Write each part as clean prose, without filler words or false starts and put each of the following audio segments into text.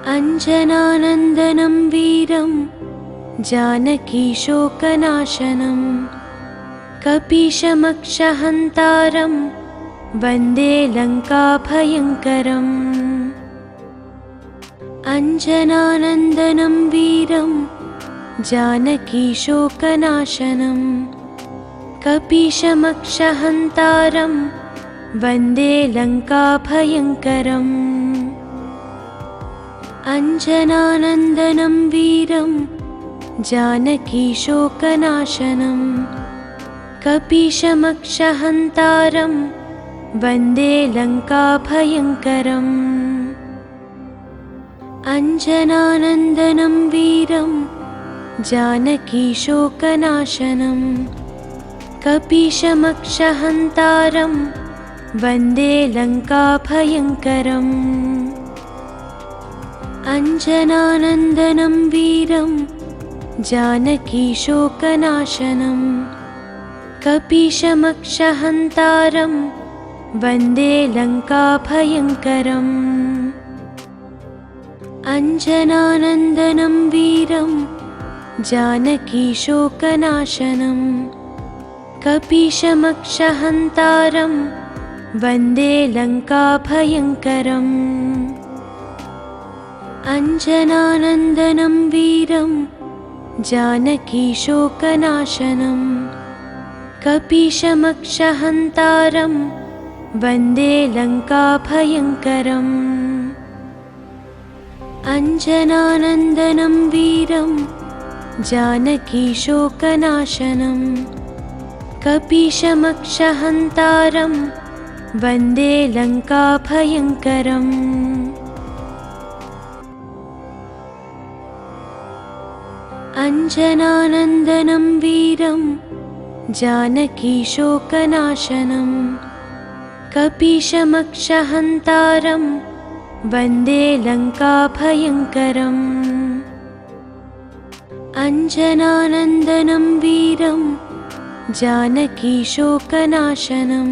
अञ्जनानन्दनं वीरं जानकीशोकनाशनं कपीशमक्षहन्तारं वन्दे लङ्काभयङ्करम्। अञ्जनानन्दनं वीरं जानकीशोकनाशनं कपीशमक्षहन्तारं वन्दे लङ्काभयङ्करम्। अञ्जनानन्दनं वीरं जानकीशोकनाशनं कपीशमक्षहन्तारं वन्दे लङ्काभयङ्करम्। अञ्जनानन्दनं वीरं जानकीशोकनाशनं कपीशमक्षहन्तारं वन्दे लङ्काभयङ्करम्। अञ्जनानन्दनं वीरं जानकीशोकनाशनं कपीशमक्षहन्तारं वन्दे लङ्काभयङ्करम्। अञ्जनानन्दनं वीरं जानकीशोकनाशनं कपीशमक्षहन्तारं वन्दे लङ्काभयङ्करम्। अञ्जनानन्दनं वीरं जानकीशोकनाशनं कपीशमक्षहन्तारं वन्दे लङ्काभयङ्करम्। अञ्जनानन्दनं वीरं जानकीशोकनाशनं कपीशमक्षहन्तारं वन्दे लङ्काभयङ्करम्। अञ्जनानन्दनं वीरं जानकीशोकनाशनं कपीशमक्षहन्तारं वन्दे लङ्काभयङ्करम्। अञ्जनानन्दनं वीरं जानकीशोकनाशनं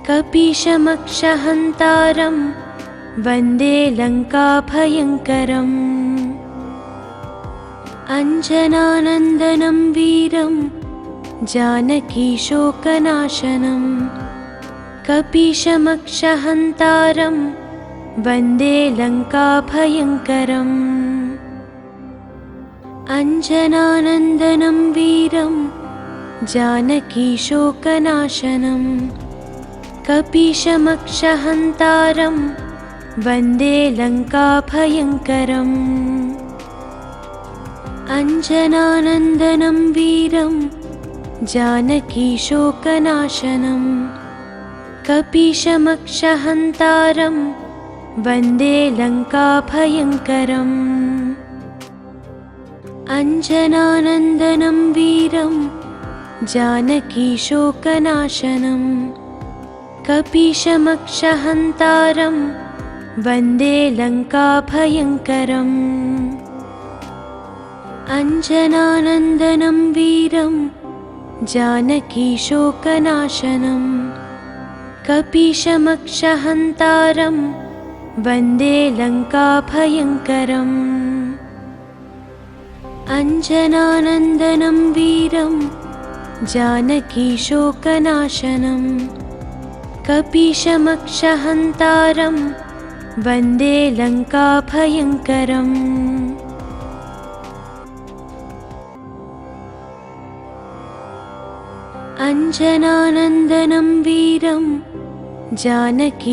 कपीशमक्षहन्तारं वन्दे लङ्काभयङ्करम्। अञ्जनानन्दनं वीरं जानकीशोकनाशनं कपीशमक्षहन्तारं वन्दे लङ्काभयङ्करम्। अञ्जनानन्दनं वीरं जानकीशोकनाशनं कपीशमक्षहन्तारं वन्दे लङ्काभयङ्करम्। अञ्जनानन्दनं वीरं जानकीशोकनाशनं कपीशमक्षहन्तारं वन्दे लङ्काभयङ्करम्। अञ्जनानन्दनं वीरं जानकीशोकनाशनं कपीशमक्षहन्तारं वन्दे लङ्काभयङ्करम्। अञ्जनानन्दनं वीरं जानकीशोकनाशनं कपीशमक्षहन्तारं वन्दे लङ्काभयङ्करम्। अञ्जनानन्दनं वीरं जानकीशोकनाशनं कपीशमक्षहन्तारं वन्दे लङ्काभयङ्करम्। अञ्जनानन्दनं वीरं जानकीशोकनाशनं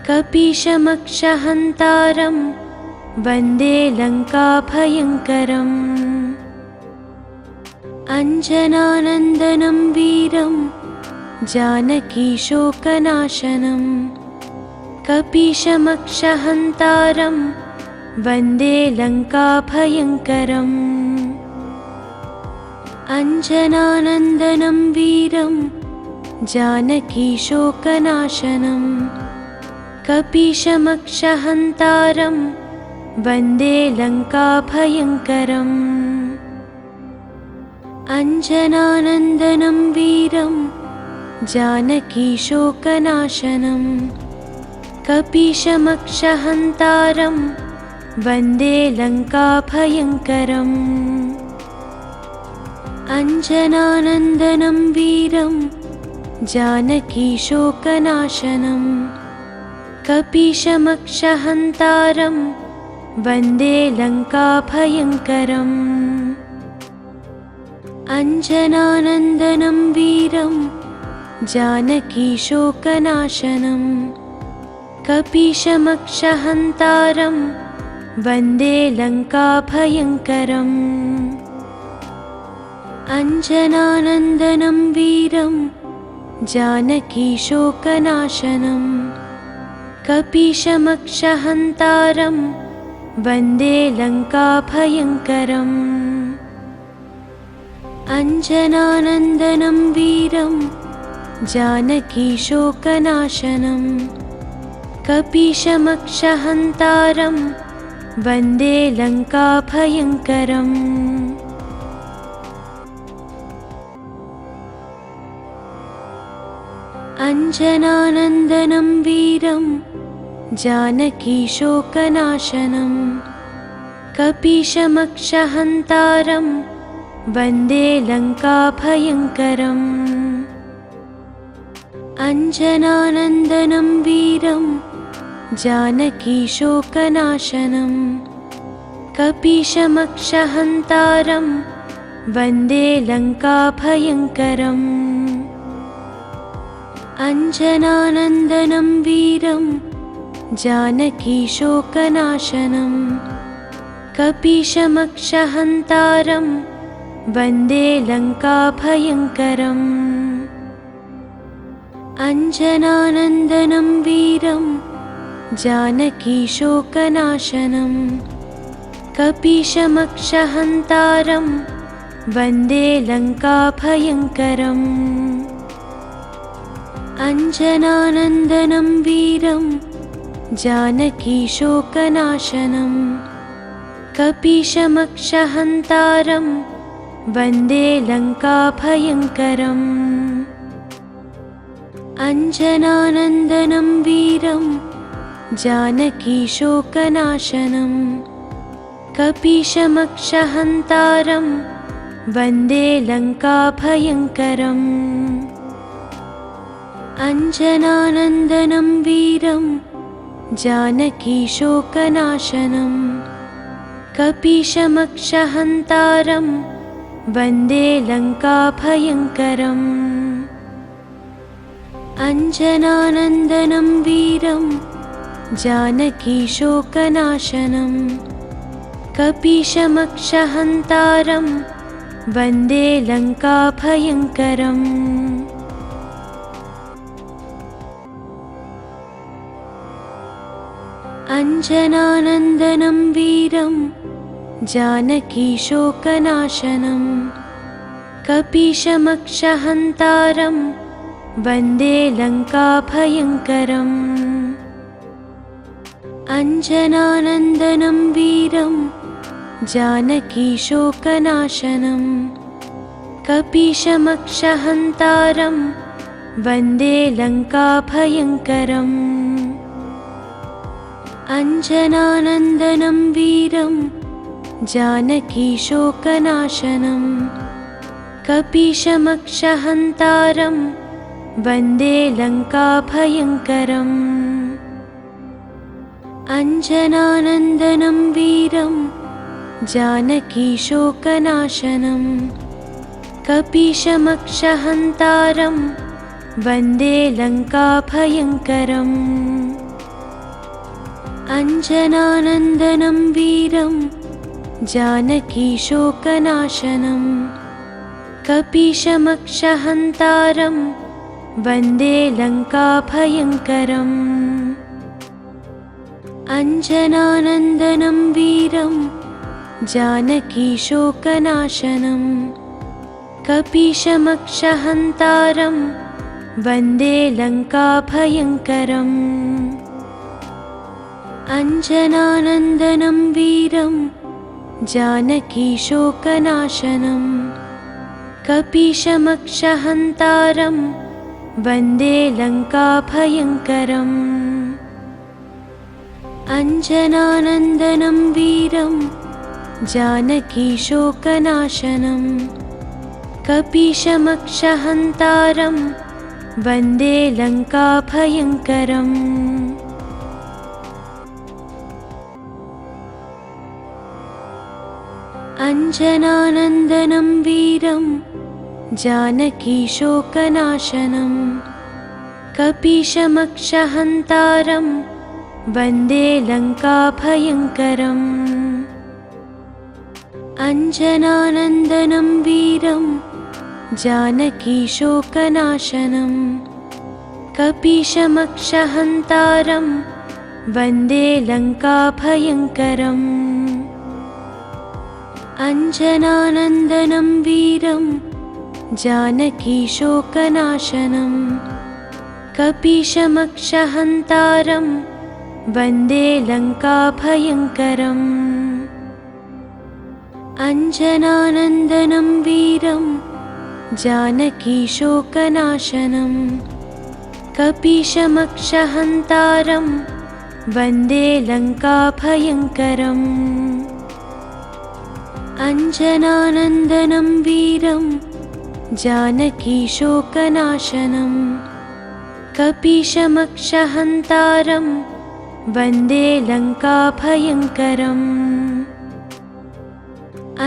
कपीशमक्षहन्तारं वन्दे लङ्काभयङ्करम्। अञ्जनानन्दनं वीरं जानकीशोकनाशनं कपीशमक्षहन्तारं वन्दे लङ्काभयङ्करम्। अञ्जनानन्दनं वीरं जानकीशोकनाशनं कपीशमक्षहन्तारं वन्दे लङ्काभयङ्करम्। अञ्जनानन्दनं वीरं जानकीशोकनाशनं कपीशमक्षहन्तारं वन्दे लङ्काभयङ्करम् अञ्जनानन्दनं वीरं जानकीशोकनाशनं कपीशमक्षहन्तारं वन्दे लङ्काभयङ्करम् अञ्जनानन्दनं वीरं जानकीशोकनाशनं कपीशमक्षहन्तारं वन्दे लङ्काभयङ्करम् अञ्जनानन्दनं वीरं जानकीशोकनाशनं कपीशमक्षहन्तारं वन्दे लङ्काभयङ्करम् अञ्जनानन्दनं वीरं जानकीशोकनाशनं कपीशमक्षहन्तारं वन्दे लङ्काभयङ्करम् अञ्जनानन्दनं वीरं जानकीशोकनाशनं कपीशमक्षहन्तारं वन्दे लङ्काभयङ्करम् अञ्जनानन्दनं वीरं जानकीशोकनाशनं कपीशमक्षहन्तारं वन्दे लङ्काभयङ्करम् अञ्जनानन्दनं वीरं जानकीशोकनाशनं कपीशमक्षहन्तारं वन्दे लङ्काभयङ्करम् अञ्जनानन्दनं वीरं जानकीशोकनाशनं कपीशमक्षहन्तारं वन्दे लङ्काभयङ्करम् अञ्जनानन्दनं वीरं जानकीशोकनाशनं कपीशमक्षहन्तारं वन्दे लङ्काभयङ्करम् अञ्जनानन्दनं वीरं जानकीशोकनाशनं कपीशमक्षहन्तारं वन्दे लङ्काभयङ्करम् अञ्जनानन्दनं वीरं जानकीशोकनाशनं कपीशमक्षहन्तारं वन्दे लङ्काभयङ्करम् अञ्जनानन्दनं वीरं जानकीशोकनाशनं कपीशमक्षहन्तारं वन्दे लङ्काभयङ्करम् अञ्जनानन्दनं वीरं जानकीशोकनाशनं कपीशमक्षहन्तारं वन्दे लङ्काभयङ्करम् अञ्जनानन्दनं वीरं जानकीशोकनाशनं कपीशमक्षहन्तारं वन्दे लङ्काभयङ्करम् अञ्जनानन्दनं वीरं जानकीशोकनाशनं कपीशमक्षहन्तारं वन्दे लङ्काभयङ्करम् अञ्जनानन्दनं वीरं जानकीशोकनाशनं कपीशमक्षहन्तारं वन्दे लङ्काभयङ्करम् अञ्जनानन्दनं वीरं जानकीशोकनाशनं कपीशमक्षहन्तारं वन्दे लङ्काभयङ्करम् अञ्जनानन्दनं वीरं जानकीशोकनाशनं कपीशमक्षहन्तारं वन्दे लङ्काभयङ्करम् अञ्जनानन्दनं वीरं जानकीशोकनाशनं कपीशमक्षहन्तारं वन्दे लङ्काभयङ्करम् अञ्जनानन्दनं वीरं जानकीशोकनाशनं कपीशमक्षहन्तारं वन्दे लङ्काभयङ्करम् अञ्जनानन्दनं वीरं जानकीशोकनाशनं कपीशमक्षहन्तारं वन्दे लङ्काभयङ्करम् अञ्जनानन्दनं वीरं जानकीशोकनाशनं कपीशमक्षहन्तारं वन्दे लङ्काभयङ्करम् अञ्जनानन्दनं वीरं जानकीशोकनाशनं कपीशमक्षहन्तारं वन्दे लङ्काभयङ्करम् अञ्जनानन्दनं वीरं जानकीशोकनाशनं कपीशमक्षहन्तारं वन्दे लङ्काभयङ्करम् अञ्जनानन्दनं वीरं जानकीशोकनाशनं कपीशमक्षहन्तारं वन्दे लङ्काभयङ्करम्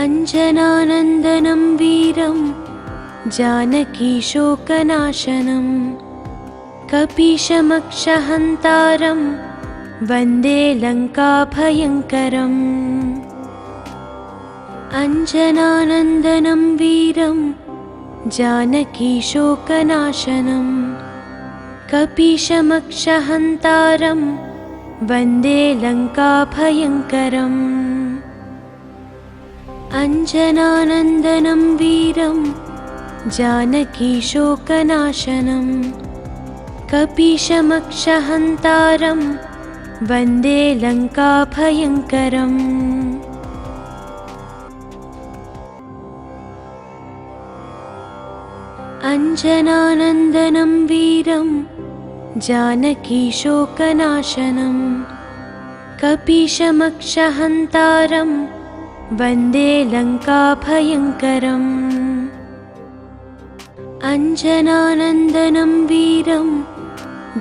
अञ्जनानन्दनं वीरं जानकीशोकनाशनं कपीशमक्षहन्तारं वन्दे लङ्काभयङ्करम् अञ्जनानन्दनं वीरं जानकीशोकनाशनं कपीशमक्षहन्तारं वन्दे लङ्काभयङ्करम् अञ्जनानन्दनं वीरं जानकीशोकनाशनं कपीशमक्षहन्तारं वन्दे लङ्काभयङ्करम् अञ्जनानन्दनं वीरं जानकीशोकनाशनं कपीशमक्षहन्तारं वन्दे लङ्काभयङ्करम् अञ्जनानन्दनं वीरं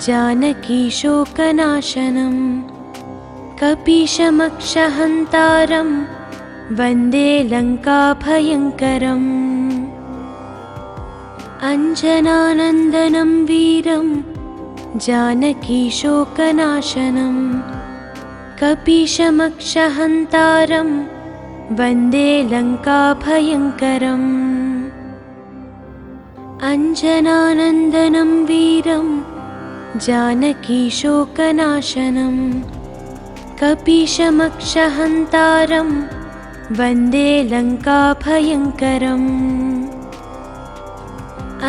जानकीशोकनाशनं कपीशमक्षहन्तारं वन्दे लङ्काभयङ्करम् अञ्जनानन्दनं वीरं जानकीशोकनाशनं कपीशमक्षहन्तारं वन्दे लङ्काभयङ्करम् अञ्जनानन्दनं वीरं जानकीशोकनाशनं कपीशमक्षहन्तारं वन्दे लङ्काभयङ्करम्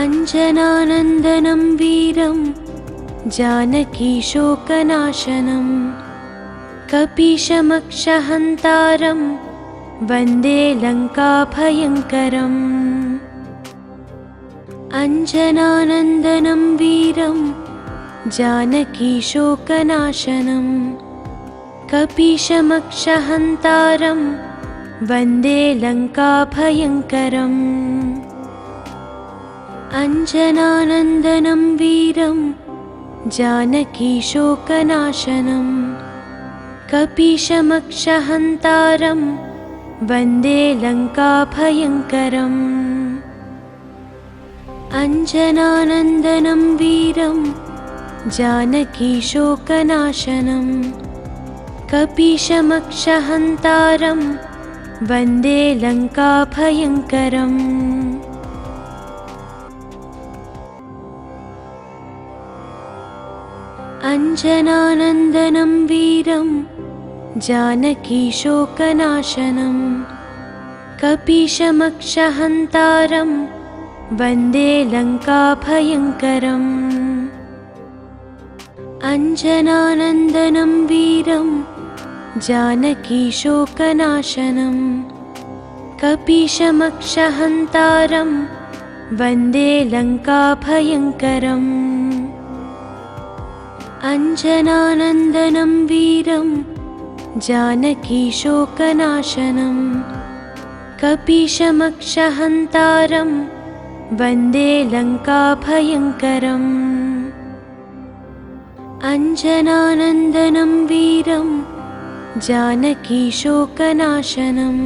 अञ्जनानन्दनं वीरं जानकीशोकनाशनं कपीशमक्षहन्तारं वन्दे लङ्काभयङ्करम् अञ्जनानन्दनं वीरं जानकीशोकनाशनं कपीशमक्षहन्तारं वन्दे लङ्काभयङ्करम् अञ्जनानन्दनं वीरं जानकीशोकनाशनं कपीशमक्षहन्तारं वन्दे लङ्काभयङ्करम् अञ्जनानन्दनं वीरं जानकीशोकनाशनं कपीशमक्षहन्तारं वन्दे लङ्काभयङ्करम् अञ्जनानन्दनं वीरं जानकीशोकनाशनं कपीशमक्षहन्तारं वन्दे लङ्काभयङ्करम् अञ्जनानन्दनं वीरं जानकीशोकनाशनं कपीशमक्षहन्तारं वन्दे लङ्काभयङ्करम् अञ्जनानन्दनं वीरं जानकीशोकनाशनं कपीशमक्षहन्तारं वन्दे लङ्काभयङ्करम् अञ्जनानन्दनं वीरं जानकीशोकनाशनं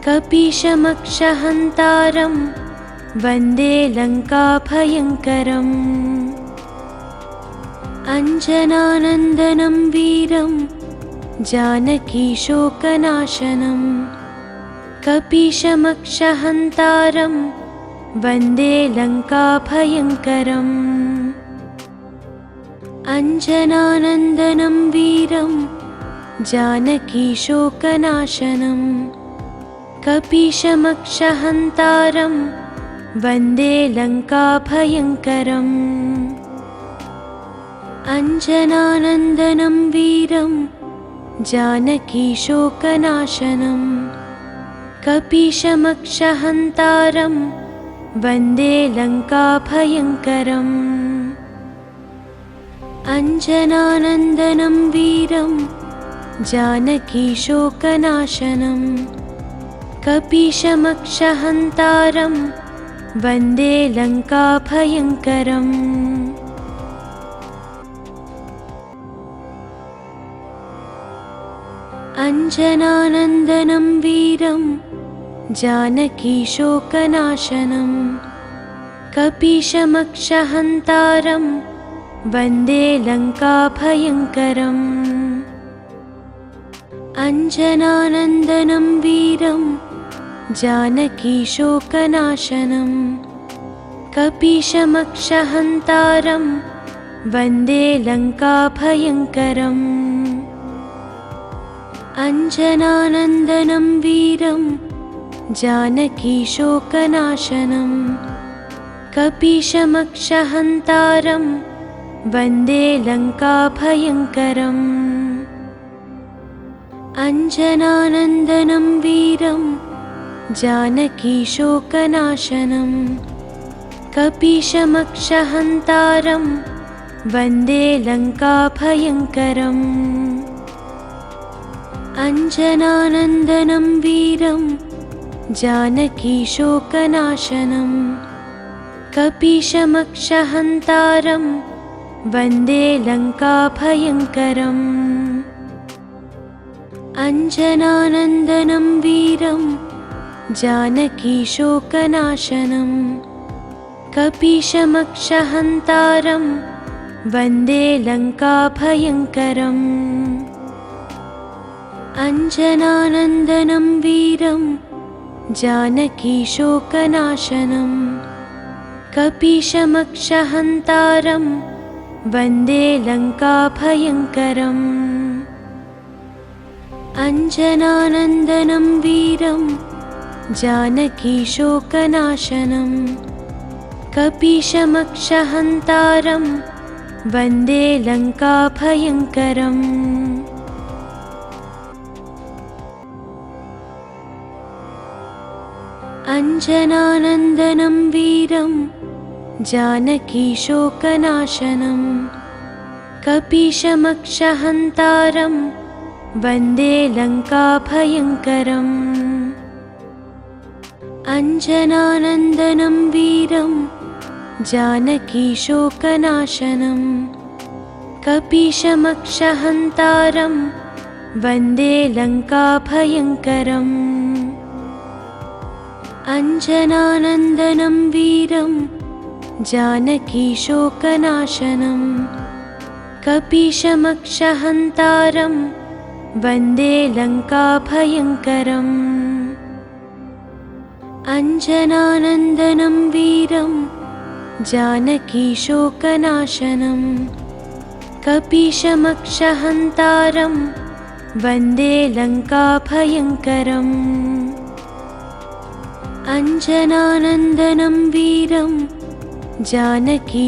कपीशमक्षहन्तारं वन्दे लङ्काभयङ्करम् अञ्जनानन्दनं वीरं जानकीशोकनाशनं कपीशमक्षहन्तारं वन्दे लङ्काभयङ्करम् अञ्जनानन्दनं वीरं जानकीशोकनाशनं कपीशमक्षहन्तारं वन्दे लङ्काभयङ्करम् अञ्जनानन्दनं वीरं जानकीशोकनाशनं कपीशमक्षहन्तारं वन्दे लङ्काभयङ्करम् अञ्जनानन्दनं वीरं जानकीशोकनाशनं कपीशमक्षहन्तारं वन्दे लङ्काभयङ्करम् अञ्जनानन्दनं वीरं जानकीशोकनाशनं कपीशमक्षहन्तारं वन्दे लङ्काभयङ्करम् अञ्जनानन्दनं वीरं जानकीशोकनाशनं कपीशमक्षहन्तारं वन्दे लङ्काभयङ्करम् अञ्जनानन्दनं वीरं जानकीशोकनाशनं कपीशमक्षहन्तारं वन्दे लङ्काभयङ्करम् अञ्जनानन्दनं वीरं जानकीशोकनाशनं कपीशमक्षहन्तारं वन्दे लङ्काभयङ्करम् अञ्जनानन्दनं वीरं जानकीशोकनाशनं कपीशमक्षहन्तारं वन्दे लङ्काभयङ्करम् अञ्जनानन्दनं वीरं जानकीशोकनाशनं कपीशमक्षहन्तारं वन्दे लङ्काभयङ्करम् अञ्जनानन्दनं वीरं जानकीशोकनाशनं कपीशमक्षहन्तारं वन्दे लङ्काभयङ्करम् अञ्जनानन्दनं वीरं जानकीशोकनाशनं कपीशमक्षहन्तारं वन्दे लङ्काभयङ्करम् अञ्जनानन्दनं वीरं जानकीशोकनाशनं कपीशमक्षहन्तारं वन्दे लङ्काभयङ्करम् अञ्जनानन्दनं वीरं जानकीशोकनाशनं कपीशमक्षहन्तारं वन्दे लङ्काभयङ्करम् अञ्जनानन्दनं वीरं जानकीशोकनाशनं कपीशमक्षहन्तारं वन्दे लङ्काभयङ्करम् अञ्जनानन्दनं वीरं जानकीशोकनाशनं कपीशमक्षहन्तारं वन्दे लङ्काभयङ्करम् अञ्जनानन्दनं वीरं जानकीशोकनाशनं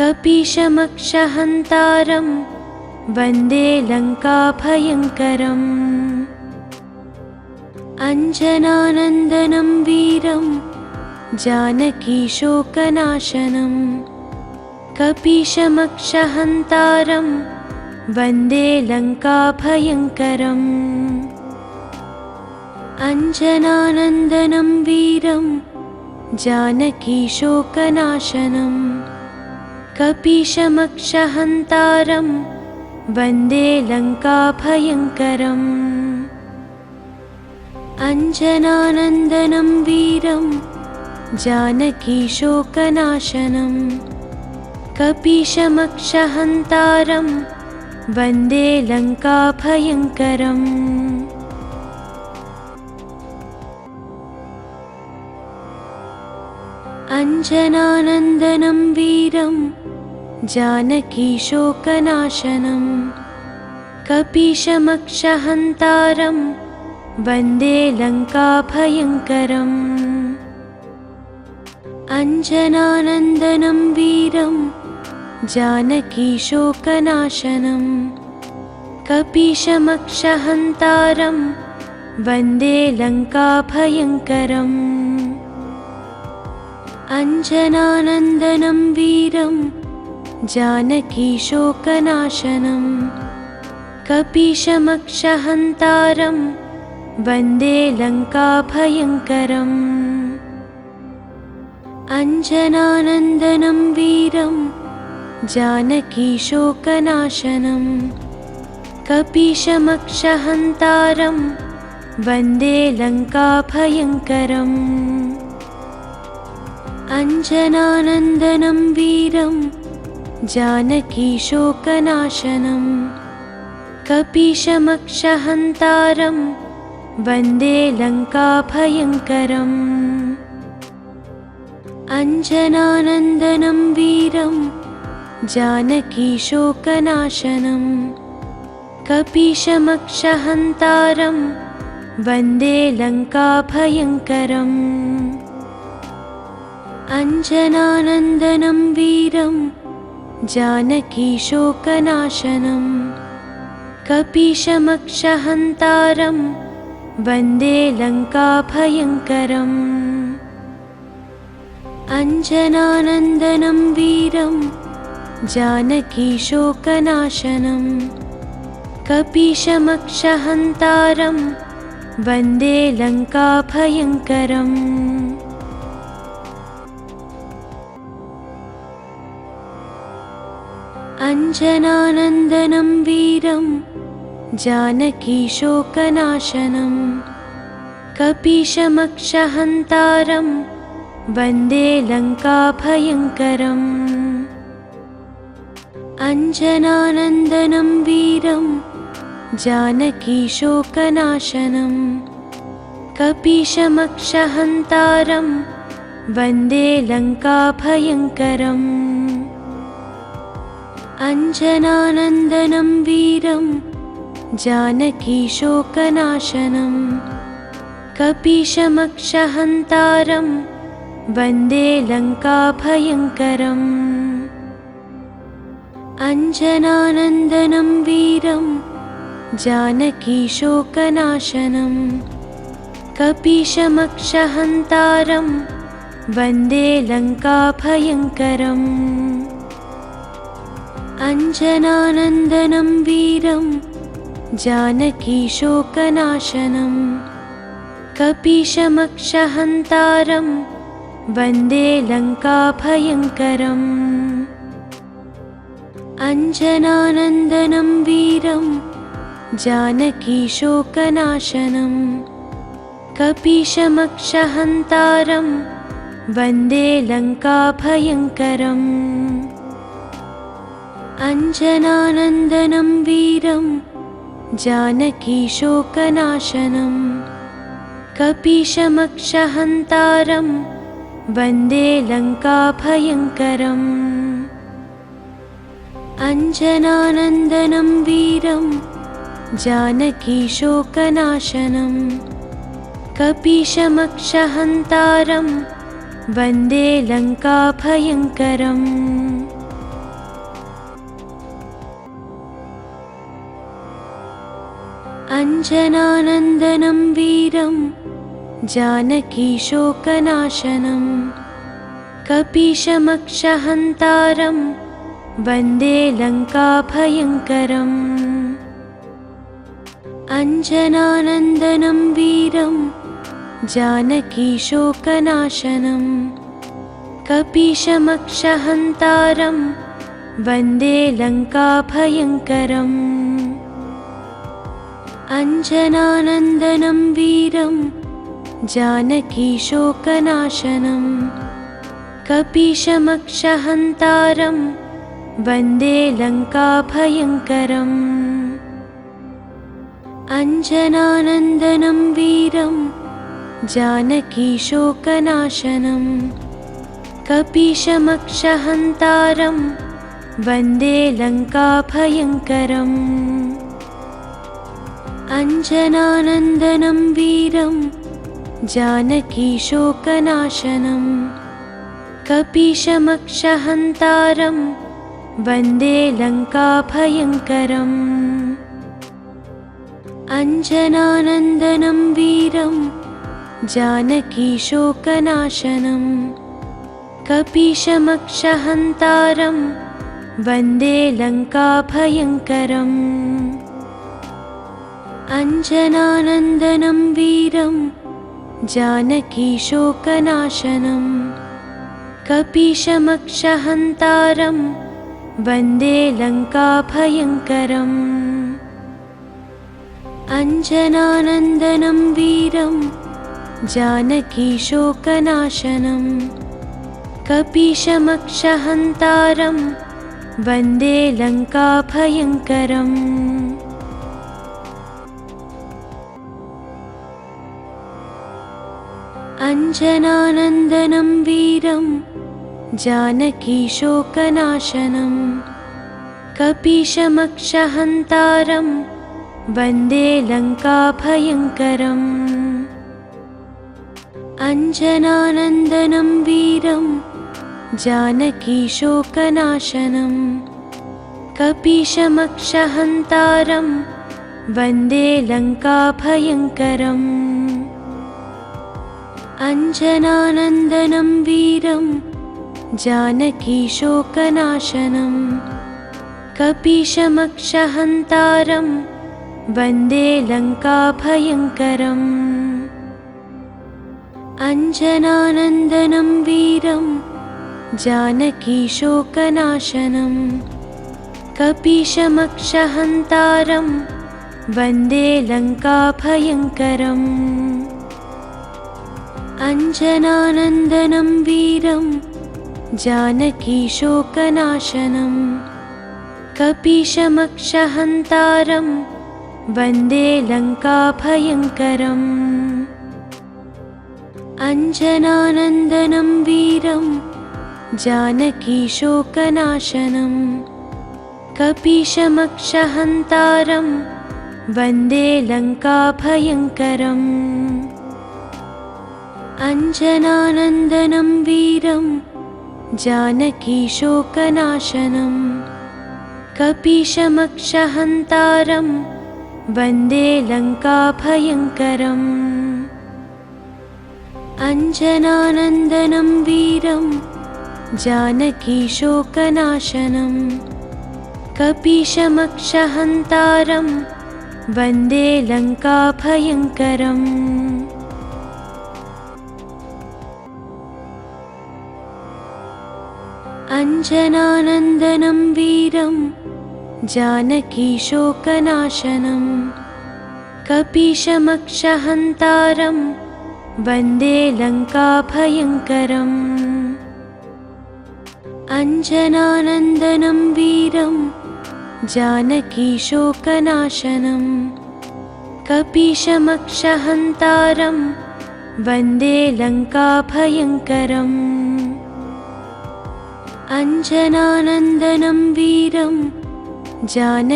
कपीशमक्षहन्तारं वन्दे लङ्काभयङ्करम् अञ्जनानन्दनं वीरं जानकीशोकनाशनं कपीशमक्षहन्तारं वन्दे लङ्काभयङ्करम् अञ्जनानन्दनं वीरं जानकीशोकनाशनं कपीशमक्षहन्तारं वन्दे लङ्काभयङ्करम् अञ्जनानन्दनं वीरं जानकीशोकनाशनं कपीशमक्षहन्तारं वन्दे लङ्काभयङ्करम् अञ्जनानन्दनं वीरं जानकीशोकनाशनं कपीशमक्षहन्तारं वन्दे लङ्काभयङ्करम् अञ्जनानन्दनं वीरं जानकीशोकनाशनं कपीशमक्षहन्तारं वन्दे लङ्काभयङ्करम् अञ्जनानन्दनं वीरं जानकीशोकनाशनं कपीशमक्षहन्तारं वन्दे लङ्काभयङ्करम् अञ्जनानन्दनं वीरं जानकीशोकनाशनं कपीशमक्षहन्तारं वन्दे लङ्काभयङ्करम् अञ्जनानन्दनं वीरं जानकीशोकनाशनं कपीशमक्षहन्तारं वन्दे लङ्काभयङ्करम् अञ्जनानन्दनं वीरं जानकीशोकनाशनं कपीशमक्षहन्तारं वन्दे लङ्काभयङ्करम् अञ्जनानन्दनं वीरं जानकीशोकनाशनं कपीशमक्षहन्तारं वन्दे लङ्काभयङ्करम् अञ्जनानन्दनं वीरं जानकीशोकनाशनं कपीशमक्षहन्तारं वन्दे लङ्काभयङ्करम् अञ्जनानन्दनं वीरं जानकीशोकनाशनं कपीशमक्षहन्तारं वन्दे लङ्काभयङ्करम् अञ्जनानन्दनं वीरं जानकीशोकनाशनं कपीशमक्षहन्तारं वन्दे लङ्काभयङ्करम् अञ्जनानन्दनं वीरं जानकीशोकनाशनं कपीशमक्षहन्तारं वन्दे लङ्काभयङ्करम् अञ्जनानन्दनं वीरं जानकीशोकनाशनं कपीशमक्षहन्तारं वन्दे लङ्काभयङ्करम् अञ्जनानन्दनं वीरं जानकीशोकनाशनं कपीशमक्षहन्तारं वन्दे लङ्काभयङ्करम् अञ्जनानन्दनं वीरं जानकीशोकनाशनं कपीशमक्षहन्तारं वन्दे लङ्काभयङ्करम् अञ्जनानन्दनं वीरं जानकीशोकनाशनं कपीशमक्षहन्तारं वन्दे लङ्काभयङ्करम् अञ्जनानन्दनं वीरं जानकीशोकनाशनं कपीशमक्षहन्तारं वन्दे लङ्काभयङ्करम् अञ्जनानन्दनं वीरं जानकीशोकनाशनं कपीशमक्षहन्तारं वन्दे लङ्काभयङ्करम् अञ्जनानन्दनं वीरं जानकीशोकनाशनं कपीशमक्षहन्तारं वन्दे लङ्काभयङ्करम् अञ्जनानन्दनं वीरं जानकीशोकनाशनं कपीशमक्षहन्तारं वन्दे लङ्काभयङ्करम् अञ्जनानन्दनं वीरं जानकीशोकनाशनं कपीशमक्षहन्तारं वन्दे लङ्काभयङ्करम् अञ्जनानन्दनं वीरं जानकीशोकनाशनं कपीशमक्षहन्तारं वन्दे लङ्काभयङ्करम् अञ्जनानन्दनं वीरं जानकीशोकनाशनं कपीशमक्षहन्तारं वन्दे लङ्काभयङ्करम् अञ्जनानन्दनं वीरं जानकीशोकनाशनं कपीशमक्षहन्तारं वन्दे लङ्काभयङ्करम् अञ्जनानन्दनं वीरं जानकीशोकनाशनं कपीशमक्षहन्तारं वन्दे लङ्काभयङ्करम् अञ्जनानन्दनं वीरं जानकीशोकनाशनं कपीशमक्षहन्तारं वन्दे लङ्काभयङ्करम् अञ्जनानन्दनं वीरं जानकीशोकनाशनं कपीशमक्षहन्तारं वन्दे लङ्काभयङ्करम् अञ्जनानन्दनं वीरं जानकीशोकनाशनं कपीशमक्षहन्तारं वन्दे लङ्काभयङ्करम् अञ्जनानन्दनं वीरं जानकीशोकनाशनं कपीशमक्षहन्तारं वन्दे लङ्काभयङ्करम् अञ्जनानन्दनं वीरं जानकीशोकनाशनं कपीशमक्षहन्तारं वन्दे लङ्काभयङ्करम् अञ्जनानन्दनं वीरं जानकीशोकनाशनं कपीशमक्षहन्तारं वन्दे लङ्काभयङ्करम् अञ्जनानन्दनं वीरं जानकीशोकनाशनं कपीशमक्षहन्तारं वन्दे लङ्काभयङ्करम् अञ्जनानन्दनं वीरं जानकीशोकनाशनं कपीशमक्षहन्तारं वन्दे लङ्काभयङ्करम् अञ्जनानन्दनं वीरं जानकीशोकनाशनं कपीशमक्षहन्तारं वन्दे लङ्काभयङ्करम् अञ्जनानन्दनं वीरं जानकीशोकनाशनं कपीशमक्षहन्तारं वन्दे लङ्काभयङ्करम् अञ्जनानन्दनं वीरं जानकीशोकनाशनं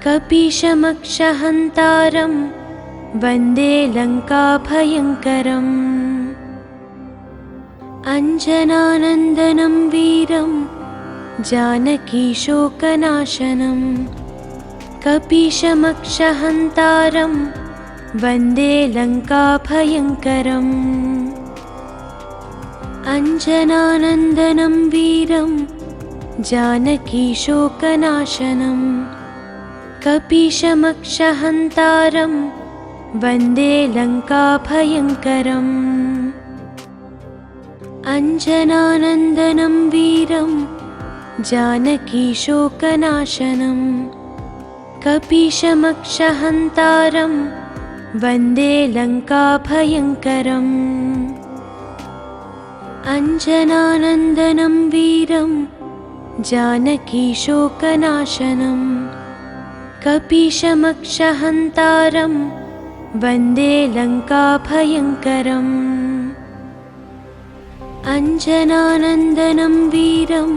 कपीशमक्षहन्तारं वन्दे लङ्काभयङ्करम् अञ्जनानन्दनं वीरं जानकीशोकनाशनं कपीशमक्षहन्तारं वन्दे लङ्काभयङ्करम् अञ्जनानन्दनं वीरं जानकीशोकनाशनं कपीशमक्षहन्तारं वन्दे लङ्काभयङ्करम् अञ्जनानन्दनं वीरं जानकीशोकनाशनं कपीशमक्षहन्तारं वन्दे लङ्काभयङ्करम् अञ्जनानन्दनं वीरं जानकीशोकनाशनं कपीशमक्षहन्तारं वन्दे लङ्काभयङ्करम् अञ्जनानन्दनं वीरं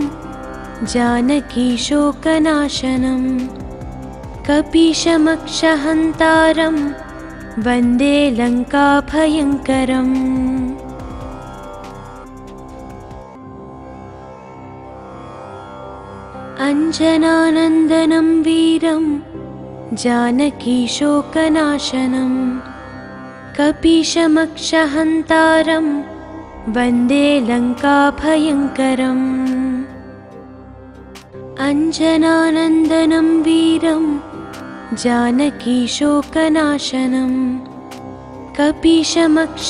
जानकीशोकनाशनं कपीशमक्षहन्तारं वन्दे लङ्काभयङ्करम् अञ्जनानन्दनं वीरं जानकीशोकनाशनं कपीशमक्षहन्तारं वन्दे लङ्काभयङ्करम् अञ्जनानन्दनं वीरं जानकीशोकनाशनं कपीशमक्षहन्तारं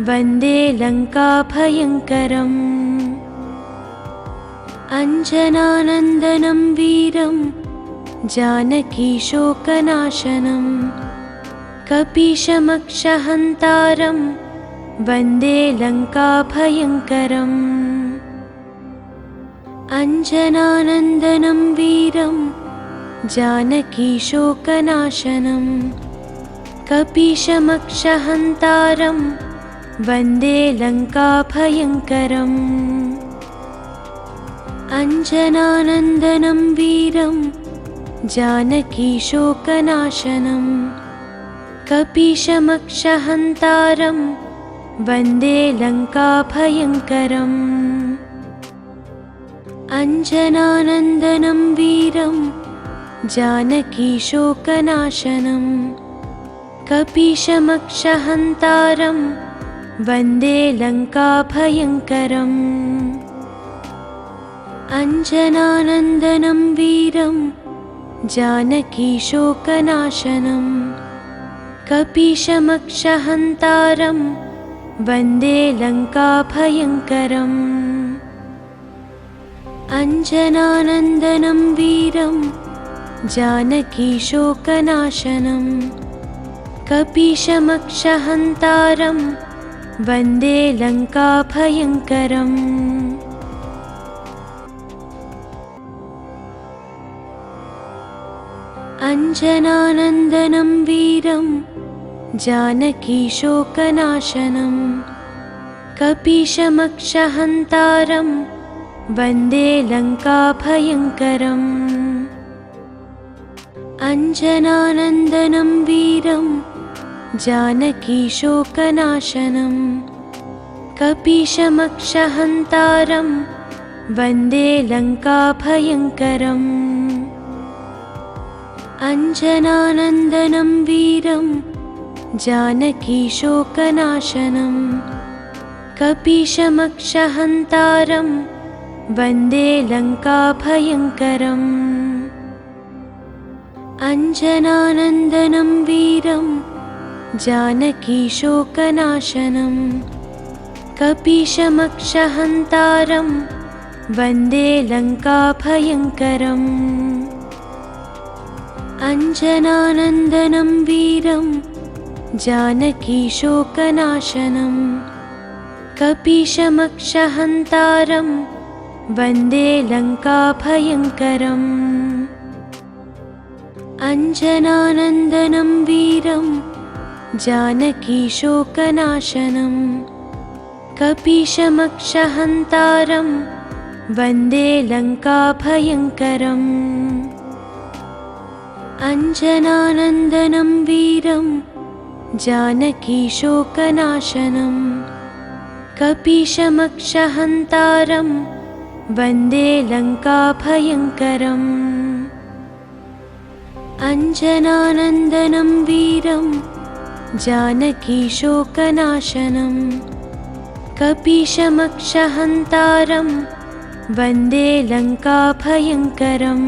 वन्दे लङ्काभयङ्करम् अञ्जनानन्दनं वीरं जानकीशोकनाशनं कपीशमक्षहन्तारं वन्दे लङ्काभयङ्करम् अञ्जनानन्दनं वीरं जानकीशोकनाशनं कपीशमक्षहन्तारं वन्दे लङ्काभयङ्करम् अञ्जनानन्दनं वीरं जानकीशोकनाशनं कपीशमक्षहन्तारं वन्दे लङ्काभयङ्करम् अञ्जनानन्दनं वीरं जानकीशोकनाशनं कपीशमक्षहन्तारं वन्दे लङ्काभयङ्करम् अञ्जनानन्दनं वीरं जानकीशोकनाशनं कपीशमक्षहन्तारं वन्दे लङ्काभयङ्करम् अञ्जनानन्दनं वीरं जानकीशोकनाशनं कपीशमक्षहन्तारं वन्दे लङ्काभयङ्करम् अञ्जनानन्दनं वीरं जानकीशोकनाशनं कपीशमक्षहन्तारं वन्दे लङ्काभयङ्करम् अञ्जनानन्दनं वीरं जानकीशोकनाशनं कपीशमक्षहन्तारं वन्दे लङ्काभयङ्करम् अञ्जनानन्दनं वीरं जानकीशोकनाशनं कपीशमक्षहन्तारं वन्दे लङ्काभयङ्करम् अञ्जनानन्दनं वीरं जानकीशोकनाशनं कपीशमक्षहन्तारं वन्दे लङ्काभयङ्करम् अञ्जनानन्दनं वीरं जानकीशोकनाशनं कपीशमक्षहन्तारं वन्दे लङ्काभयङ्करम् अञ्जनानन्दनं वीरं जानकीशोकनाशनं कपीशमक्षहन्तारं वन्दे लङ्काभयङ्करम् अञ्जनानन्दनं वीरं जानकीशोकनाशनं कपीशमक्षहन्तारं वन्दे लङ्काभयङ्करम् अञ्जनानन्दनं वीरं जानकीशोकनाशनं कपीशमक्षहन्तारं वन्दे लङ्काभयङ्करम्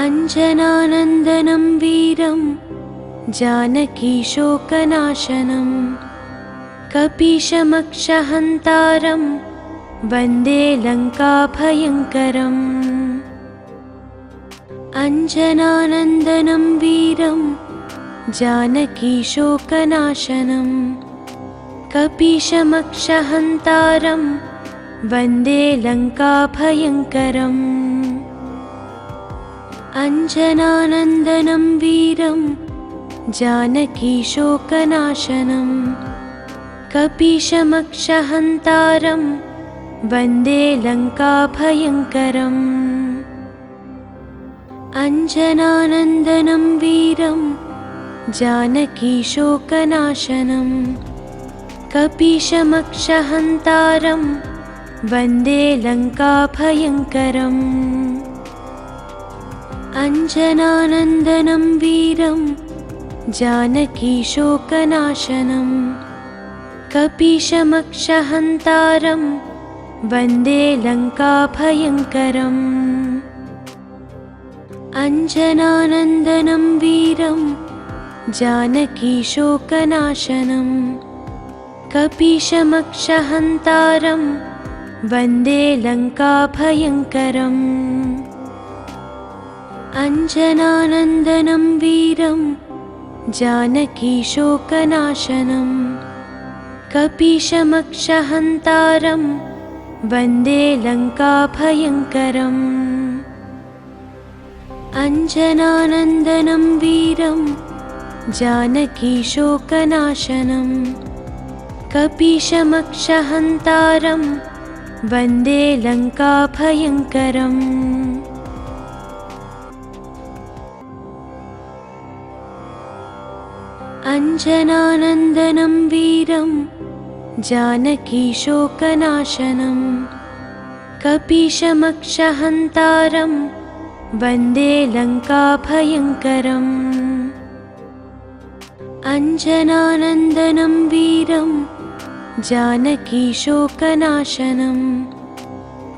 अञ्जनानन्दनं वीरं जानकीशोकनाशनं कपीशमक्षहन्तारं वन्दे लङ्काभयङ्करम् अञ्जनानन्दनं वीरं जानकीशोकनाशनं कपीशमक्षहन्तारं वन्दे लङ्काभयङ्करम् अञ्जनानन्दनं वीरं जानकीशोकनाशनं कपीशमक्षहन्तारं वन्दे लङ्काभयङ्करम् अञ्जनानन्दनं वीरं जानकीशोकनाशनं कपीशमक्षहन्तारं वन्दे लङ्काभयङ्करम् अञ्जनानन्दनं वीरं जानकीशोकनाशनं कपीशमक्षहन्तारं वन्दे लङ्काभयङ्करम् अञ्जनानन्दनं वीरं जानकीशोकनाशनं कपीशमक्षहन्तारं वन्दे लङ्काभयङ्करम् अञ्जनानन्दनं वीरं जानकीशोकनाशनं कपीशमक्षहन्तारं वन्दे लङ्काभयङ्करम् अञ्जनानन्दनं वीरं जानकीशोकनाशनं कपीशमक्षहन्तारं वन्दे लङ्काभयङ्करम् अञ्जनानन्दनं वीरं जानकीशोकनाशनं कपीशमक्षहन्तारं वन्दे लङ्काभयङ्करम् अञ्जनानन्दनं वीरं जानकीशोकनाशनं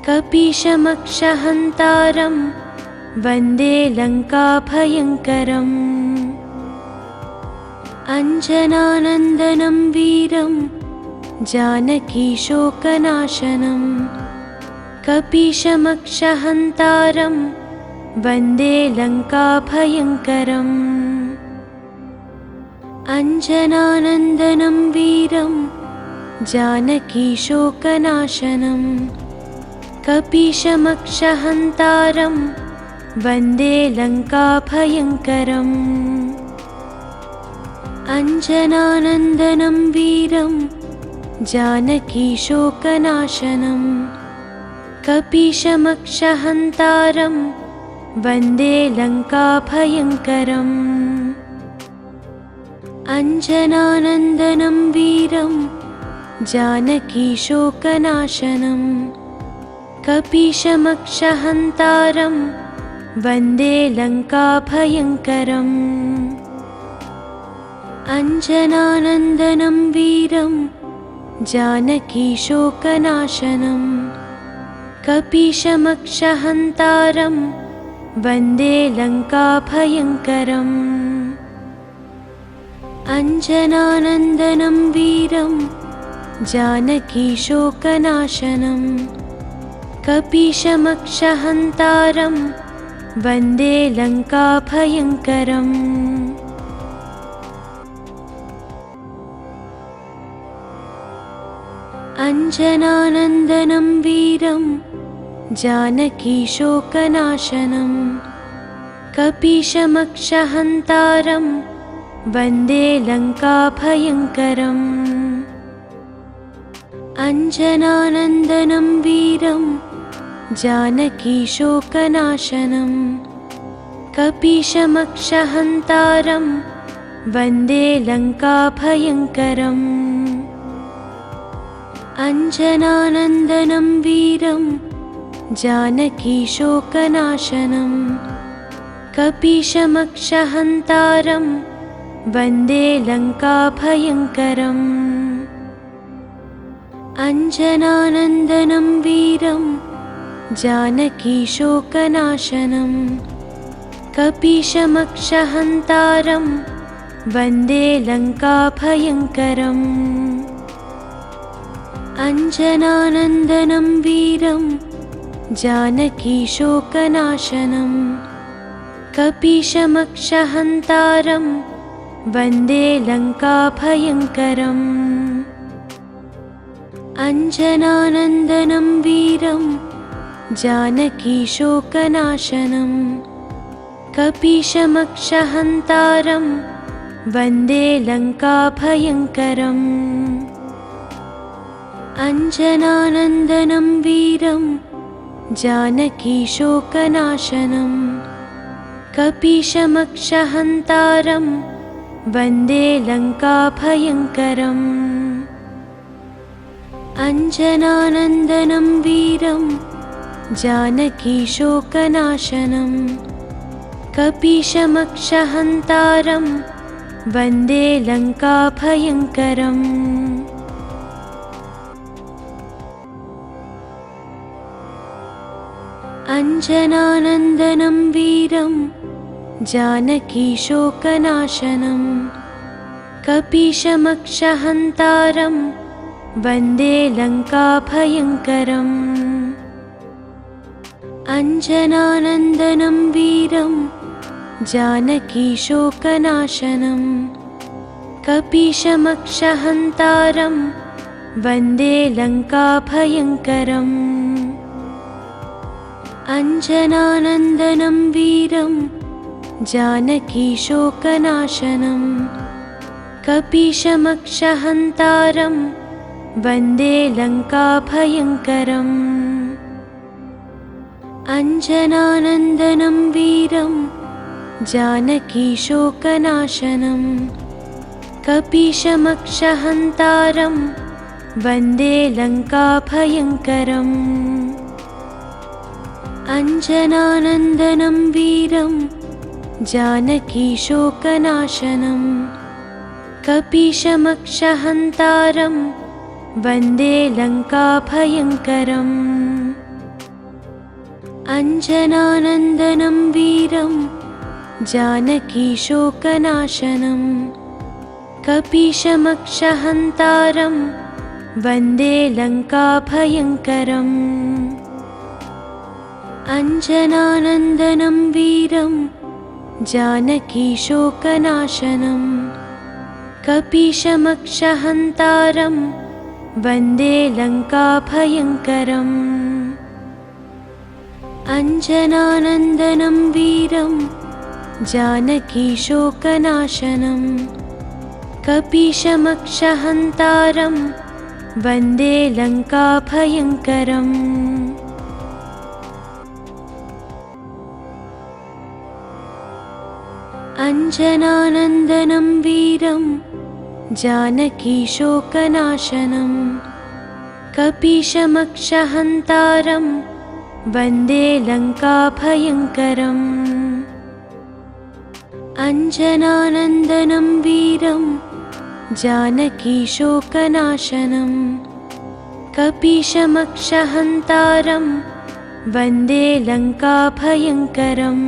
कपीशमक्षहन्तारं वन्दे लङ्काभयङ्करम् अञ्जनानन्दनं वीरं जानकीशोकनाशनं कपीशमक्षहन्तारं वन्दे लङ्काभयङ्करम् अञ्जनानन्दनं वीरं जानकीशोकनाशनं कपीशमक्षहन्तारं वन्दे लङ्काभयङ्करम् अञ्जनानन्दनं वीरं जानकीशोकनाशनं कपीशमक्षहन्तारं वन्दे लङ्काभयङ्करम् अञ्जनानन्दनं वीरं जानकीशोकनाशनं कपीशमक्षहन्तारं वन्दे लङ्काभयङ्करम् अञ्जनानन्दनं वीरं जानकीशोकनाशनं कपीशमक्षहन्तारं वन्दे लङ्काभयङ्करम् अञ्जनानन्दनं वीरं जानकीशोकनाशनं कपीशमक्षहन्तारं वन्दे लङ्काभयङ्करम् अञ्जनानन्दनं वीरं जानकीशोकनाशनं कपीशमक्षहन्तारं वन्दे लङ्काभयङ्करम् अञ्जनानन्दनं वीरं जानकीशोकनाशनं कपीशमक्षहन्तारं वन्दे लङ्काभयङ्करम् अञ्जनानन्दनं वीरं जानकीशोकनाशनं कपीशमक्षहन्तारं वन्दे लङ्काभयङ्करम् अञ्जनानन्दनं वीरं जानकीशोकनाशनं कपीशमक्षहन्तारं वन्दे लङ्काभयङ्करम् अञ्जनानन्दनं वीरं जानकीशोकनाशनं कपीशमक्षहन्तारं वन्दे लङ्काभयङ्करम् अञ्जनानन्दनं वीरं जानकीशोकनाशनं कपीशमक्षहन्तारं वन्दे लङ्काभयङ्करम् अञ्जनानन्दनं वीरं जानकीशोकनाशनं कपीशमक्षहन्तारं वन्दे लङ्काभयङ्करम् अञ्जनानन्दनं वीरं जानकीशोकनाशनं कपीशमक्षहन्तारं वन्दे लङ्काभयङ्करम् अञ्जनानन्दनं वीरं जानकीशोकनाशनं कपीशमक्षहन्तारं वन्दे लङ्काभयङ्करम् अञ्जनानन्दनं वीरं जानकीशोकनाशनं कपीशमक्षहन्तारं वन्दे लङ्काभयङ्करम् अञ्जनानन्दनं वीरं जानकीशोकनाशनं कपीशमक्षहन्तारं वन्दे लङ्काभयङ्करम् अञ्जनानन्दनं वीरं जानकीशोकनाशनं कपीशमक्षहन्तारं वन्दे लङ्काभयङ्करम् अञ्जनानन्दनं वीरं जानकीशोकनाशनं कपीशमक्षहन्तारं वन्दे लङ्काभयङ्करम् अञ्जनानन्दनं वीरं जानकीशोकनाशनं कपीशमक्षहन्तारं वन्दे लङ्काभयङ्करम् अञ्जनानन्दनं वीरं जानकीशोकनाशनं कपीशमक्षहन्तारं वन्दे लङ्काभयङ्करम् अञ्जनानन्दनं वीरं जानकीशोकनाशनं कपीशमक्षहन्तारं वन्दे लङ्काभयङ्करम् अञ्जनानन्दनं वीरं जानकीशोकनाशनं कपीशमक्षहन्तारं वन्दे लङ्काभयङ्करम् अञ्जनानन्दनं वीरं जानकीशोकनाशनं कपीशमक्षहन्तारं वन्दे लङ्काभयङ्करम्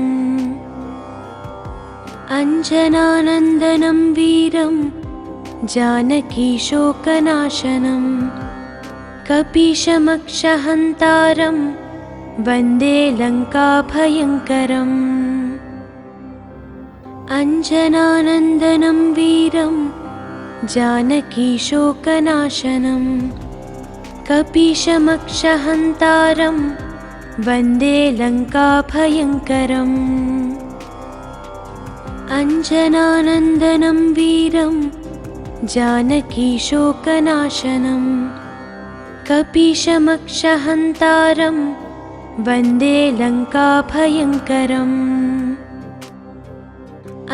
अञ्जनानन्दनं वीरं जानकीशोकनाशनं कपीशमक्षहन्तारं वन्दे लङ्काभयङ्करम् अञ्जनानन्दनं वीरं जानकीशोकनाशनं कपीशमक्षहन्तारं वन्दे लङ्काभयङ्करम् अञ्जनानन्दनं वीरं जानकीशोकनाशनं कपीशमक्षहन्तारं वन्दे लङ्काभयङ्करम्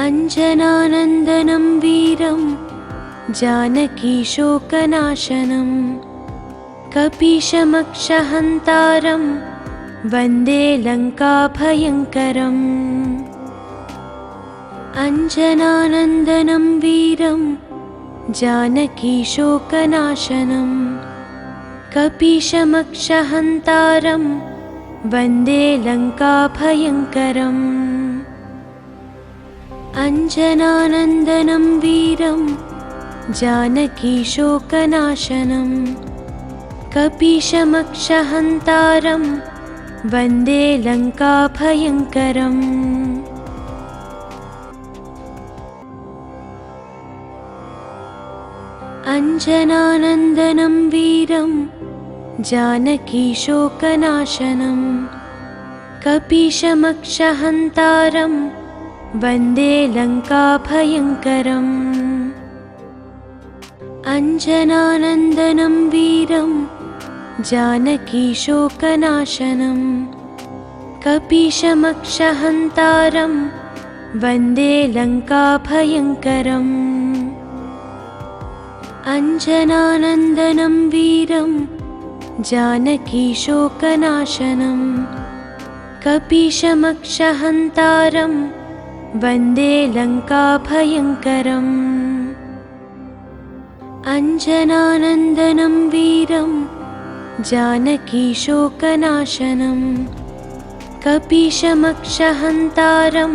अञ्जनानन्दनं वीरं जानकीशोकनाशनं कपीशमक्षहन्तारं वन्दे लङ्काभयङ्करम् अञ्जनानन्दनं वीरं जानकीशोकनाशनं कपीशमक्षहन्तारं वन्दे लङ्काभयङ्करम् अञ्जनानन्दनं वीरं जानकीशोकनाशनं कपीशमक्षहन्तारं वन्दे लङ्काभयङ्करम् अञ्जनानन्दनं वीरं जानकीशोकनाशनं कपीशमक्षहन्तारं वन्दे लङ्काभयङ्करम् अञ्जनानन्दनं वीरं जानकीशोकनाशनं कपीशमक्षहन्तारं वन्दे लङ्काभयङ्करम् अञ्जनानन्दनं वीरं जानकीशोकनाशनं कपीशमक्षहन्तारं वन्दे लङ्काभयङ्करम् अञ्जनानन्दनं वीरं जानकीशोकनाशनं कपीशमक्षहन्तारं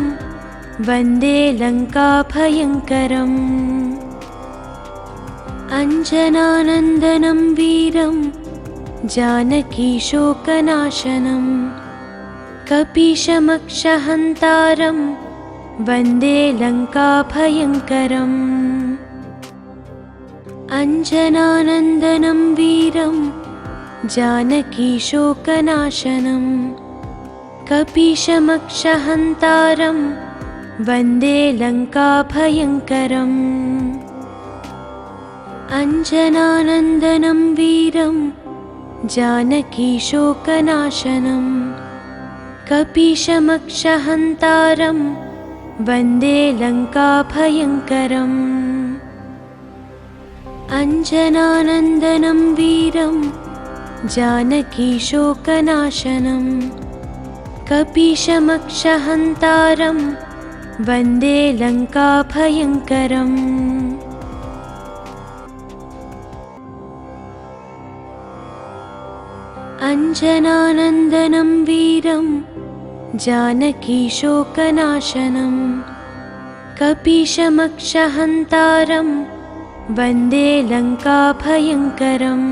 वन्दे लङ्काभयङ्करम् अञ्जनानन्दनं वीरं जानकीशोकनाशनं कपीशमक्षहन्तारं वन्दे लङ्काभयङ्करम् अञ्जनानन्दनं वीरं जानकीशोकनाशनं कपीशमक्षहन्तारं वन्दे लङ्काभयङ्करम् अञ्जनानन्दनं वीरं जानकीशोकनाशनं कपीशमक्षहन्तारं वन्दे लङ्काभयङ्करम् अञ्जनानन्दनं वीरं जानकीशोकनाशनं कपीशमक्षहन्तारं वन्दे लङ्काभयङ्करम् अञ्जनानन्दनं वीरं जानकीशोकनाशनं कपीशमक्षहन्तारं वन्दे लङ्काभयङ्करम्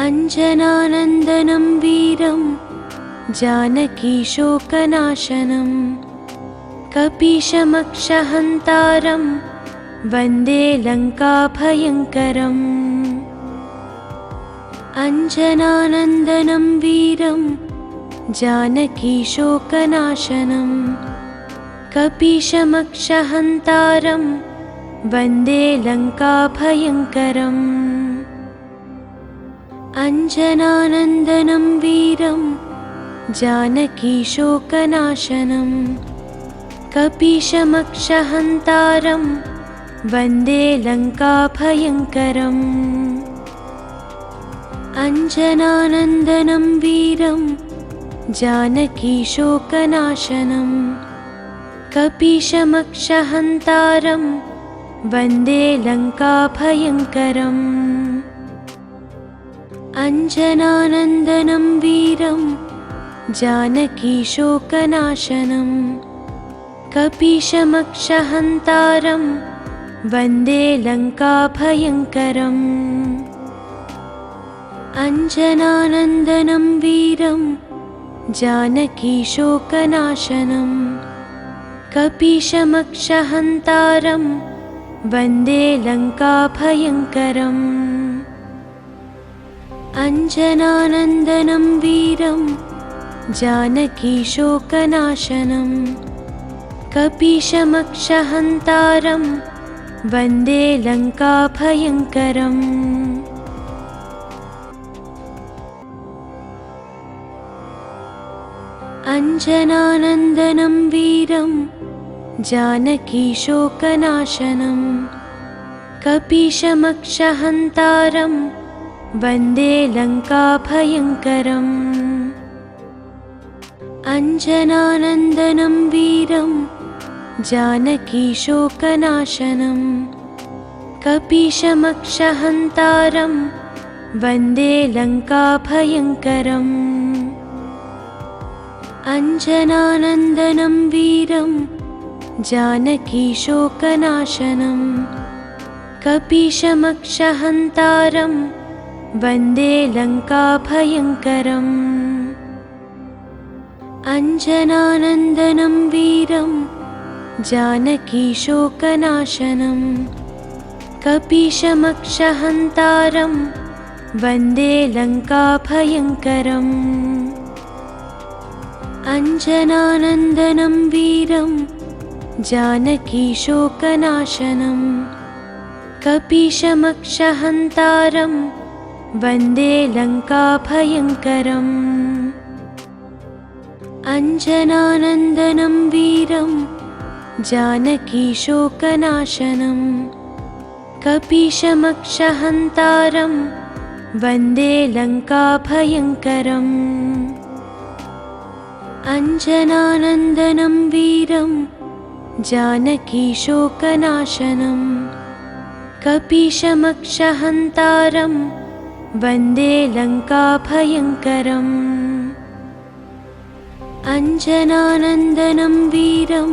अञ्जनानन्दनं वीरं जानकीशोकनाशनं कपीशमक्षहन्तारं वन्दे लङ्काभयङ्करम् अञ्जनानन्दनं वीरं जानकीशोकनाशनं कपीशमक्षहन्तारं वन्दे लङ्काभयङ्करम् अञ्जनानन्दनं वीरं जानकीशोकनाशनं कपीशमक्षहन्तारं वन्दे लङ्काभयङ्करम् अञ्जनानन्दनं वीरं जानकीशोकनाशनं कपीशमक्षहन्तारं वन्दे लङ्काभयङ्करम् अञ्जनानन्दनं वीरं जानकीशोकनाशनं कपीशमक्षहन्तारं वन्दे लङ्काभयङ्करम् अञ्जनानन्दनं वीरं जानकीशोकनाशनं कपीशमक्षहन्तारं वन्दे लङ्काभयङ्करम् अञ्जनानन्दनं वीरं जानकीशोकनाशनं कपीशमक्षहन्तारं वन्दे लङ्काभयङ्करम् अञ्जनानन्दनं वीरं जानकीशोकनाशनं कपीशमक्षहन्तारं वन्दे लङ्काभयङ्करम् अञ्जनानन्दनं वीरं जानकीशोकनाशनं कपीशमक्षहन्तारं वन्दे लङ्काभयङ्करम् अञ्जनानन्दनं वीरं जानकीशोकनाशनं कपीशमक्षहन्तारं वन्दे लङ्काभयङ्करम् अञ्जनानन्दनं वीरं जानकीशोकनाशनं कपीशमक्षहन्तारं वन्दे लङ्काभयङ्करम् अञ्जनानन्दनं वीरं जानकीशोकनाशनं कपीशमक्षहन्तारं वन्दे लङ्काभयङ्करम् अञ्जनानन्दनं वीरं जानकीशोकनाशनं कपीशमक्षहन्तारं वन्दे लङ्काभयङ्करम् अञ्जनानन्दनं वीरं जानकीशोकनाशनं कपीशमक्षहन्तारं वन्दे लङ्काभयङ्करम् अञ्जनानन्दनं वीरं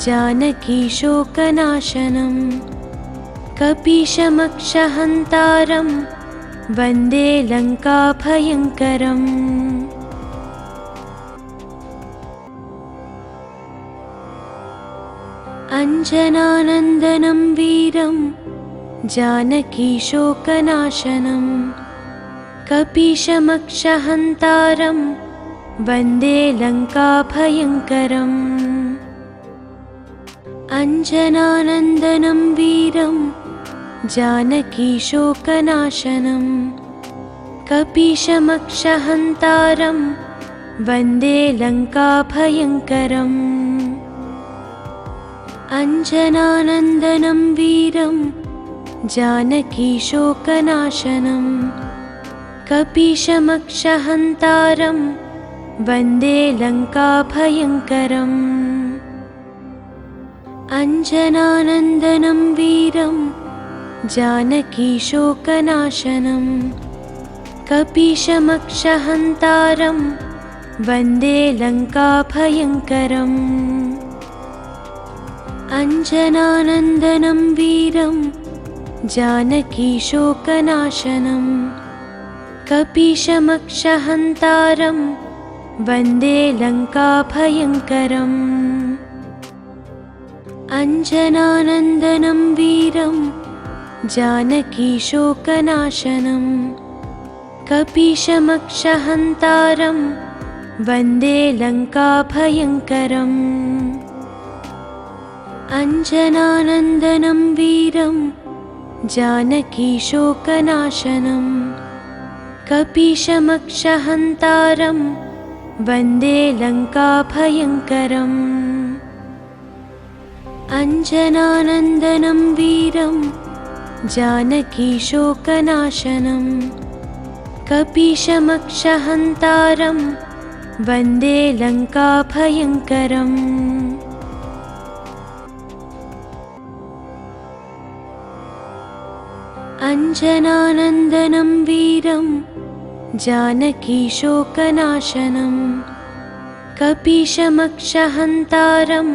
जानकीशोकनाशनं कपीशमक्षहन्तारं वन्दे लङ्काभयङ्करम् अञ्जनानन्दनं वीरं जानकीशोकनाशनं कपीशमक्षहन्तारं वन्दे लङ्काभयङ्करम् अञ्जनानन्दनं वीरं जानकीशोकनाशनं कपीशमक्षहन्तारं वन्दे लङ्काभयङ्करम् अञ्जनानन्दनं वीरं जानकीशोकनाशनं कपीशमक्षहन्तारं वन्दे लङ्काभयङ्करम् अञ्जनानन्दनं वीरं जानकीशोकनाशनं कपीशमक्षहन्तारं वन्दे लङ्काभयङ्करम् अञ्जनानन्दनं वीरं जानकीशोकनाशनं कपीशमक्षहन्तारं वन्दे लङ्काभयङ्करम् अञ्जनानन्दनं वीरं जानकीशोकनाशनं कपीशमक्षहन्तारं वन्दे लङ्काभयङ्करम् अञ्जनानन्दनं वीरं जानकीशोकनाशनं कपीशमक्षहन्तारं वन्दे लङ्काभयङ्करम् अञ्जनानन्दनं वीरं जानकीशोकनाशनं कपीशमक्षहन्तारं वन्दे लङ्काभयङ्करम् अञ्जनानन्दनं वीरं जानकीशोकनाशनं कपीशमक्षहन्तारं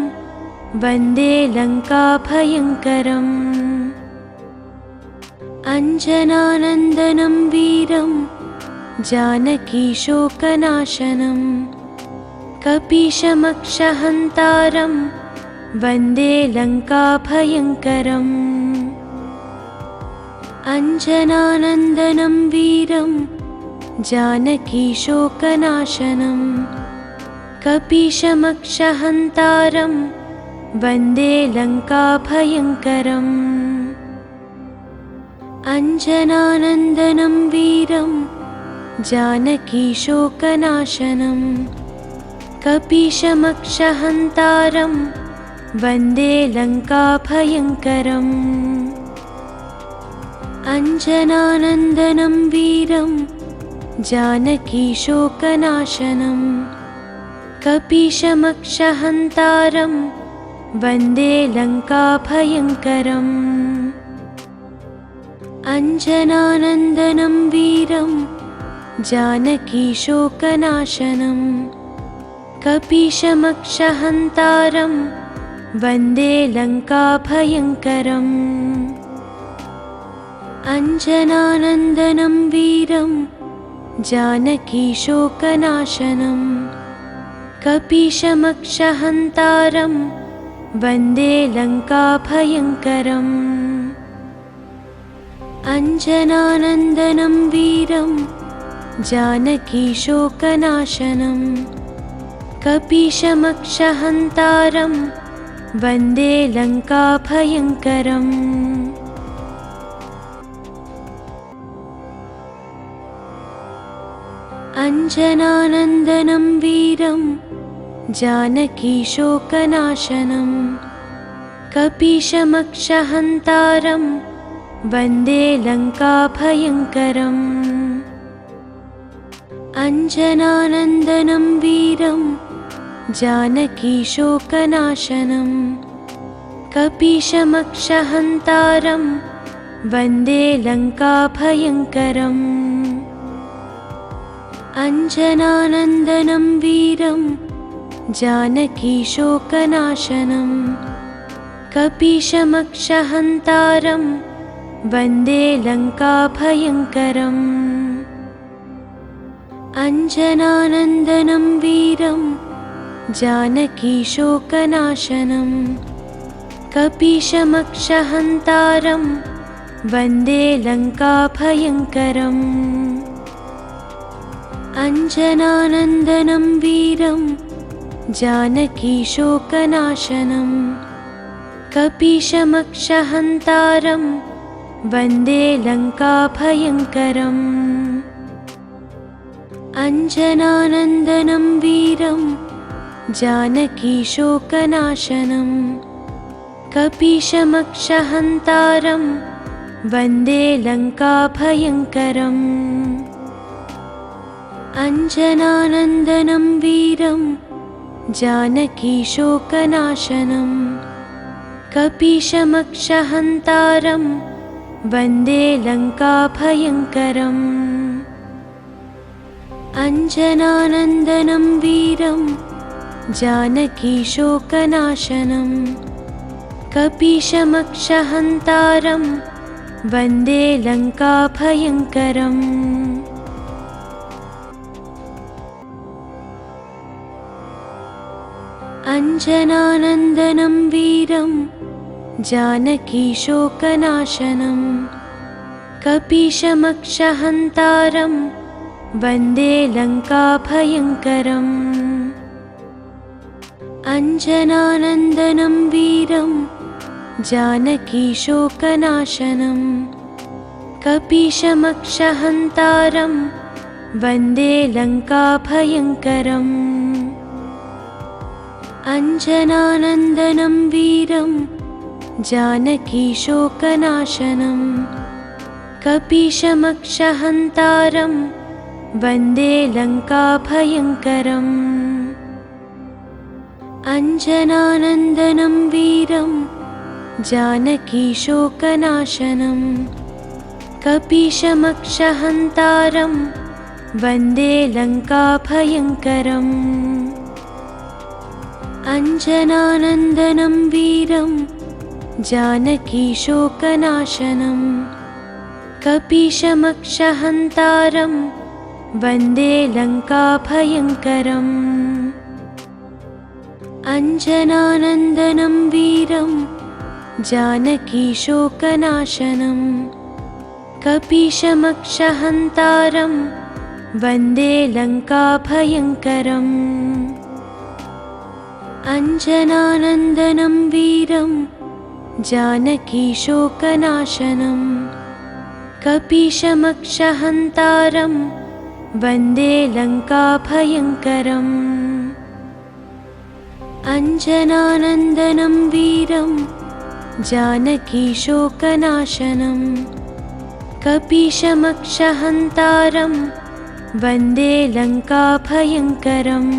वन्दे लङ्काभयङ्करम् अञ्जनानन्दनं वीरं जानकीशोकनाशनं कपीशमक्षहन्तारं वन्दे लङ्काभयङ्करम् अञ्जनानन्दनं वीरं जानकीशोकनाशनं कपीशमक्षहन्तारं वन्दे लङ्काभयङ्करम् अञ्जनानन्दनं वीरं जानकीशोकनाशनं कपीशमक्षहन्तारं वन्दे लङ्काभयङ्करम् अञ्जनानन्दनं वीरं जानकीशोकनाशनं कपीशमक्षहन्तारं वन्दे लङ्काभयङ्करम् अञ्जनानन्दनं वीरं जानकीशोकनाशनं कपीशमक्षहन्तारं वन्दे लङ्काभयङ्करम् अञ्जनानन्दनं वीरं जानकीशोकनाशनं कपीशमक्षहन्तारं वन्दे लङ्काभयङ्करम् अञ्जनानन्दनं वीरं जानकीशोकनाशनं कपीशमक्षहन्तारं वन्दे लङ्काभयङ्करम् अञ्जनानन्दनं वीरं जानकीशोकनाशनं कपीशमक्षहन्तारं वन्दे लङ्काभयङ्करम् अञ्जनानन्दनं वीरं जानकीशोकनाशनं कपीशमक्षहन्तारं वन्दे लङ्काभयङ्करम् अञ्जनानन्दनं वीरं जानकीशोकनाशनं कपीशमक्षहन्तारं वन्दे लङ्काभयङ्करम् अञ्जनानन्दनं वीरं जानकीशोकनाशनं कपीशमक्षहन्तारं वन्दे लङ्काभयङ्करम् अञ्जनानन्दनं वीरं जानकीशोकनाशनं कपीशमक्षहन्तारं वन्दे लङ्काभयङ्करम् अञ्जनानन्दनं वीरं जानकीशोकनाशनं कपीशमक्षहन्तारं वन्दे लङ्काभयङ्करम् अञ्जनानन्दनं वीरं जानकीशोकनाशनं कपीशमक्षहन्तारं वन्दे लङ्काभयङ्करम् अञ्जनानन्दनं वीरं जानकीशोकनाशनं कपीशमक्षहन्तारं वन्दे लङ्काभयङ्करम् अञ्जनानन्दनं वीरं जानकीशोकनाशनं कपीशमक्षहन्तारं वन्दे लङ्काभयङ्करम् अञ्जनानन्दनं वीरं जानकीशोकनाशनं कपीशमक्षहन्तारं वन्दे लङ्काभयङ्करम् अञ्जनानन्दनं वीरं जानकीशोकनाशनं कपीशमक्षहन्तारं वन्दे लङ्काभयङ्करम् अञ्जनानन्दनं वीरं जानकीशोकनाशनं कपीशमक्षहन्तारं वन्दे लङ्काभयङ्करम् अञ्जनानन्दनं वीरं जानकीशोकनाशनं कपीशमक्षहन्तारं वन्दे लङ्काभयङ्करम् अञ्जनानन्दनं वीरं जानकीशोकनाशनं कपीशमक्षहन्तारं वन्दे लङ्काभयङ्करम् अञ्जनानन्दनं वीरं जानकीशोकनाशनं कपीशमक्षहन्तारं वन्दे लङ्काभयङ्करम् अञ्जनानन्दनं वीरं जानकीशोकनाशनं कपीशमक्षहन्तारं वन्दे लङ्काभयङ्करम्